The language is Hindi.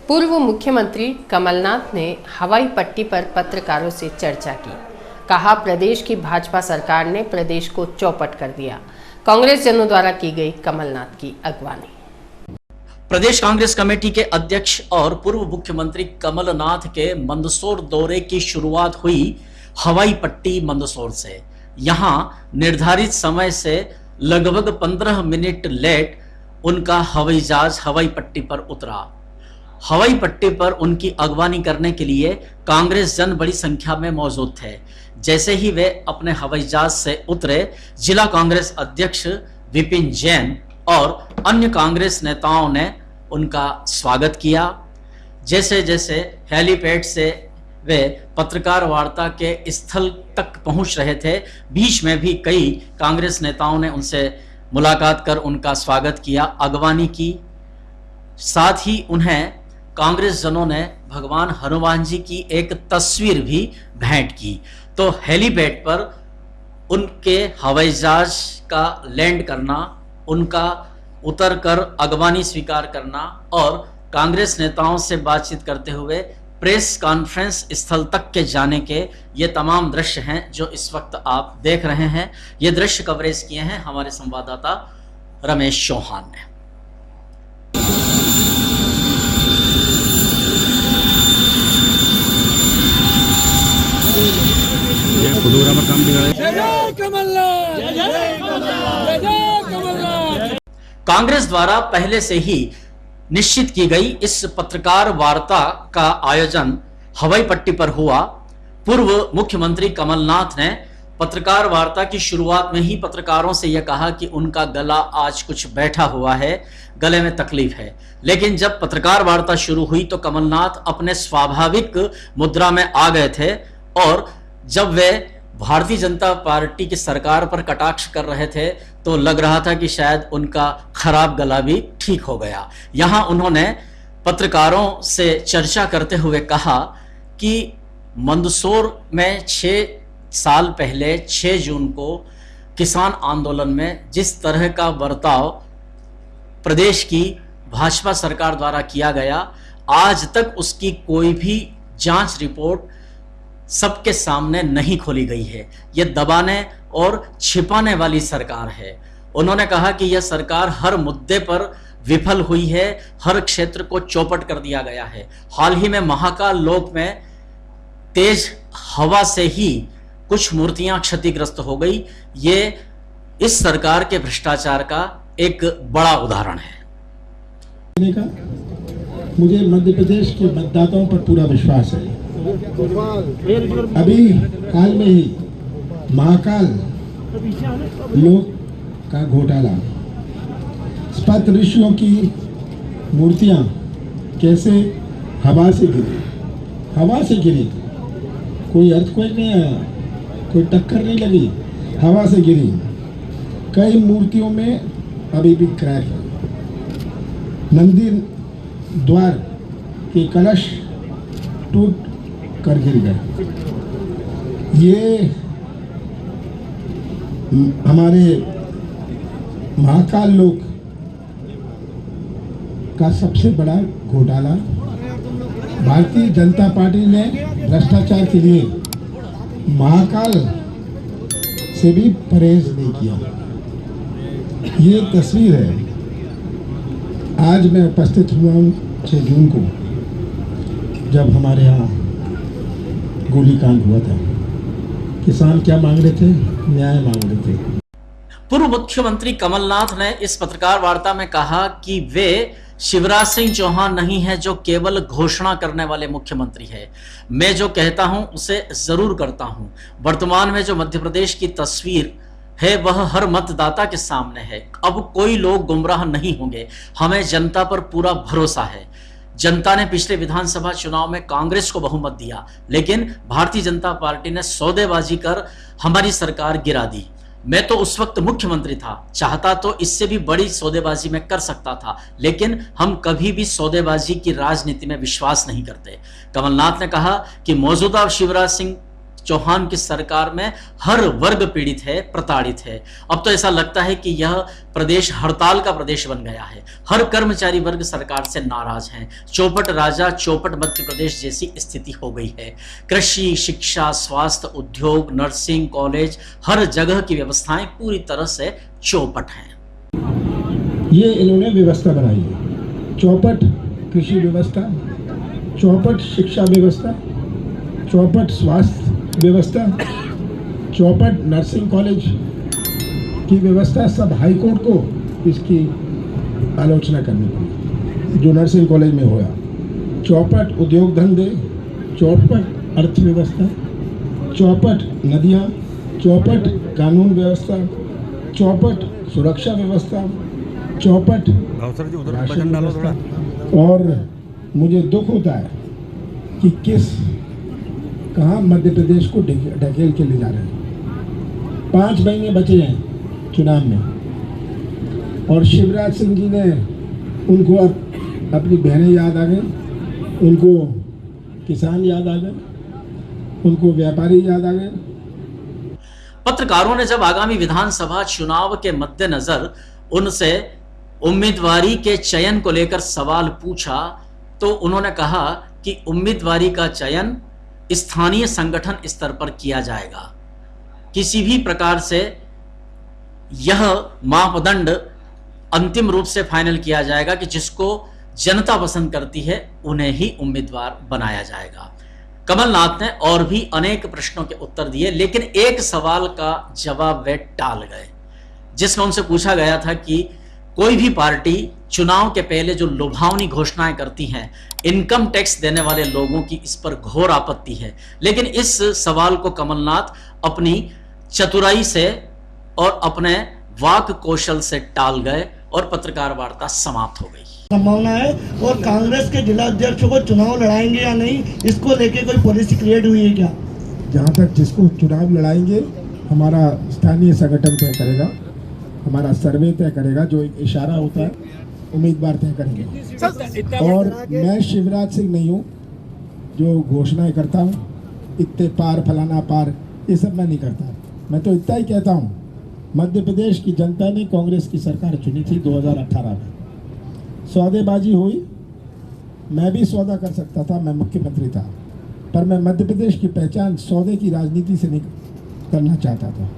पूर्व मुख्यमंत्री कमलनाथ ने हवाई पट्टी पर पत्रकारों से चर्चा की। कहा, प्रदेश की भाजपा सरकार ने प्रदेश को चौपट कर दिया। कांग्रेस जनों द्वारा की गई कमलनाथ की अगवानी। प्रदेश कांग्रेस कमेटी के अध्यक्ष और पूर्व मुख्यमंत्री कमलनाथ के मंदसौर दौरे की शुरुआत हुई हवाई पट्टी मंदसौर से। यहां निर्धारित समय से लगभग 15 मिनट लेट उनका हवाई जहाज हवाई पट्टी पर उतरा। हवाई पट्टी पर उनकी अगवानी करने के लिए कांग्रेस जन बड़ी संख्या में मौजूद थे। जैसे ही वे अपने हवाई जहाज से उतरे, जिला कांग्रेस अध्यक्ष विपिन जैन और अन्य कांग्रेस नेताओं ने उनका स्वागत किया। जैसे जैसे हेलीपैड से वे पत्रकार वार्ता के स्थल तक पहुंच रहे थे, बीच में भी कई कांग्रेस नेताओं ने उनसे मुलाकात कर उनका स्वागत किया, अगवानी की। साथ ही उन्हें कांग्रेस जनों ने भगवान हनुमान जी की एक तस्वीर भी भेंट की। तो हेलीपैड पर उनके हवाई जहाज का लैंड करना, उनका उतरकर अगवानी स्वीकार करना और कांग्रेस नेताओं से बातचीत करते हुए प्रेस कॉन्फ्रेंस स्थल तक के जाने के ये तमाम दृश्य हैं जो इस वक्त आप देख रहे हैं। ये दृश्य कवरेज किए हैं हमारे संवाददाता रमेश चौहान ने। कांग्रेस द्वारा पहले से ही निश्चित की गई इस पत्रकार वार्ता का आयोजन हवाई पट्टी पर हुआ। पूर्व मुख्यमंत्री कमलनाथ ने पत्रकार वार्ता की शुरुआत में ही पत्रकारों से यह कहा कि उनका गला आज कुछ बैठा हुआ है, गले में तकलीफ है। लेकिन जब पत्रकार वार्ता शुरू हुई तो कमलनाथ अपने स्वाभाविक मुद्रा में आ गए थे और जब वे भारतीय जनता पार्टी की सरकार पर कटाक्ष कर रहे थे तो लग रहा था कि शायद उनका खराब गला भी ठीक हो गया। यहां उन्होंने पत्रकारों से चर्चा करते हुए कहा कि मंदसौर में 6 साल पहले 6 जून को किसान आंदोलन में जिस तरह का बर्ताव प्रदेश की भाजपा सरकार द्वारा किया गया, आज तक उसकी कोई भी जांच रिपोर्ट सबके सामने नहीं खोली गई है। यह दबाने और छिपाने वाली सरकार है। उन्होंने कहा कि यह सरकार हर मुद्दे पर विफल हुई है, हर क्षेत्र को चौपट कर दिया गया है। हाल ही में महाकाल लोक में तेज हवा से ही कुछ मूर्तियां क्षतिग्रस्त हो गई। ये इस सरकार के भ्रष्टाचार का एक बड़ा उदाहरण है। मुझे मध्य प्रदेश के मतदाताओं पर पूरा विश्वास है। अभी हाल में ही महाकाल लोक का घोटाला, स्पत ऋषियों की मूर्तियां कैसे हवा से गिरी, कोई अर्थक्वेक नहीं आया, कोई टक्कर नहीं लगी, हवा से गिरी। कई मूर्तियों में अभी भी क्रैक है। नंदी द्वार के कलश टूट कर गिर गए। ये हमारे महाकाल लोक का सबसे बड़ा घोटाला। भारतीय जनता पार्टी ने भ्रष्टाचार के लिए महाकाल से भी परहेज नहीं किया। ये तस्वीर है। आज मैं उपस्थित हुआ हूँ 6 जून को, जब हमारे यहाँ गोलीकांड हुआ था। किसान क्या मांग रहे थे? न्याय मांग रहे थे। पूर्व मुख्यमंत्री कमलनाथ ने इस पत्रकार वार्ता में कहा कि वे शिवराज सिंह चौहान नहीं है जो केवल घोषणा करने वाले मुख्यमंत्री है। मैं जो कहता हूं उसे जरूर करता हूं। वर्तमान में जो मध्य प्रदेश की तस्वीर है वह हर मतदाता के सामने है। अब कोई लोग गुमराह नहीं होंगे। हमें जनता पर पूरा भरोसा है। जनता ने पिछले विधानसभा चुनाव में कांग्रेस को बहुमत दिया, लेकिन भारतीय जनता पार्टी ने सौदेबाजी कर हमारी सरकार गिरा दी। मैं तो उस वक्त मुख्यमंत्री था, चाहता तो इससे भी बड़ी सौदेबाजी में कर सकता था, लेकिन हम कभी भी सौदेबाजी की राजनीति में विश्वास नहीं करते। कमलनाथ ने कहा कि मौजूदा शिवराज सिंह चौहान की सरकार में हर वर्ग पीड़ित है, प्रताड़ित है। अब तो ऐसा लगता है कि यह प्रदेश हड़ताल का प्रदेश बन गया है। हर कर्मचारी वर्ग सरकार से नाराज हैं। चौपट राजा चौपट मध्य प्रदेश जैसी स्थिति हो गई है। कृषि, शिक्षा, स्वास्थ्य, उद्योग, नर्सिंग कॉलेज, हर जगह की व्यवस्थाएं पूरी तरह से चौपट हैं। ये इन्होंने व्यवस्था बनाई है। चौपट कृषि व्यवस्था, चौपट शिक्षा व्यवस्था, चौपट स्वास्थ्य व्यवस्था, चौपट नर्सिंग कॉलेज की व्यवस्था। सब हाई कोर्ट को इसकी आलोचना करनी पड़ी जो नर्सिंग कॉलेज में हुआ। चौपट उद्योग धंधे, चौपट अर्थव्यवस्था, चौपट नदियाँ, चौपट कानून व्यवस्था, चौपट सुरक्षा व्यवस्था, चौपट राशन व्यवस्था। और मुझे दुख होता है कि कहाँ मध्य प्रदेश को ढकेल के ले जा रहे हैं। 5 महीने बचे हैं चुनाव में और शिवराज सिंह जी ने उनको अपनी बहनें याद आ गई, उनको किसान याद आ गए, उनको व्यापारी याद आ गए। पत्रकारों ने जब आगामी विधानसभा चुनाव के मद्देनजर उनसे उम्मीदवारी के चयन को लेकर सवाल पूछा तो उन्होंने कहा कि उम्मीदवारी का चयन स्थानीय संगठन स्तर पर किया जाएगा। किसी भी प्रकार से यह मापदंड अंतिम रूप से फाइनल किया जाएगा कि जिसको जनता पसंद करती है उन्हें ही उम्मीदवार बनाया जाएगा। कमलनाथ ने और भी अनेक प्रश्नों के उत्तर दिए, लेकिन एक सवाल का जवाब वे टाल गए, जिसमें उनसे पूछा गया था कि कोई भी पार्टी चुनाव के पहले जो लुभावनी घोषणाएं करती हैं, इनकम टैक्स देने वाले लोगों की इस पर घोर आपत्ति है। लेकिन इस सवाल को कमलनाथ अपनी चतुराई से और अपने वाक कौशल से टाल गए और पत्रकार वार्ता समाप्त हो गई। संभावना है और कांग्रेस के जिला अध्यक्षों को चुनाव लड़ाएंगे या नहीं, इसको लेके कोई पॉलिसी क्रिएट हुई है क्या? जहाँ तक जिसको चुनाव लड़ाएंगे हमारा स्थानीय संगठन तय करेगा, हमारा सर्वे तय करेगा, जो एक इशारा होता है उम्मीदवार तय करेंगे। और मैं शिवराज सिंह नहीं हूँ जो घोषणाएं करता हूँ, इतने पार फलाना पार, ये सब मैं नहीं करता। मैं तो इतना ही कहता हूँ, मध्य प्रदेश की जनता ने कांग्रेस की सरकार चुनी थी 2018 में। सौदेबाजी हुई, मैं भी सौदा कर सकता था, मैं मुख्यमंत्री था, पर मैं मध्य प्रदेश की पहचान सौदे की राजनीति से नहीं करना चाहता था।